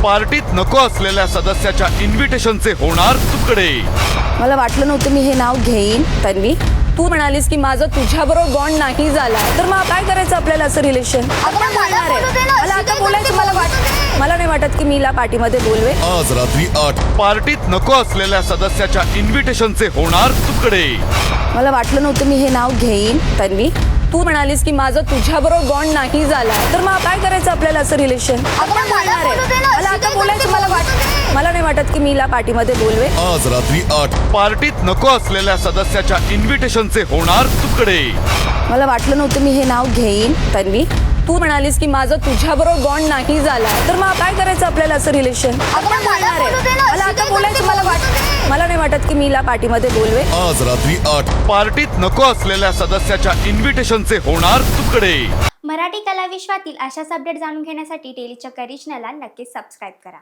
पार्टीत नको असलेल्या सदस्याच्या इन्व्हिटेशनचे होणार तुकडे. मला वाटलं नव्हतं मी हे नाव घेईन. तन्वी, तू म्हणालीस की माझं तुझ्याबरोबर बॉन्ड नाही झाला, तर मग काय करायचं आपल्याला असं रिलेशन? मला आता बोलायचं मला नाही वाटत की मीला पार्टीमध्ये बोलवे. आज रात्री 8 पार्टीत नको असलेल्या सदस्याच्या इन्व्हिटेशनचे होणार तुकडे. मला वाटलं नव्हतं मी हे नाव घेईन. तन्वी, तू म्हणालीस की माझं तुझ्याबरोबर बॉन्ड नाही झाला, तर मग काय करायचं आपल्याला असं रिलेशन? मला आता बोलायचं मला नाही वाटत की मीला पार्टीमध्ये बोलवे. आज रात्री 8 पार्टीत नको असलेल्या सदस्याच्या इन्व्हिटेशनचे होणार तुकडे. मला वाटलं नव्हतं मी हे नाव घेईन. तन्वी, तू म्हणालीस की माझं तुझ्याबरोबर बॉन्ड नाही झाला, तर मग काय करायचं आपल्याला असं रिलेशन? मला आता बोलायचं मला नाही वाटत की मीला पार्टीमध्ये बोलवे. आज रात्री 8 पार्टीत नको असलेल्या सदस्याच्या इन्व्हिटेशनचे होणार तुकडे. मराठी कला विश्वातील अशाच अपडेट जाणून घेण्यासाठी डेली चक्कर रिजनला नक्कीच सबस्क्राईब करा.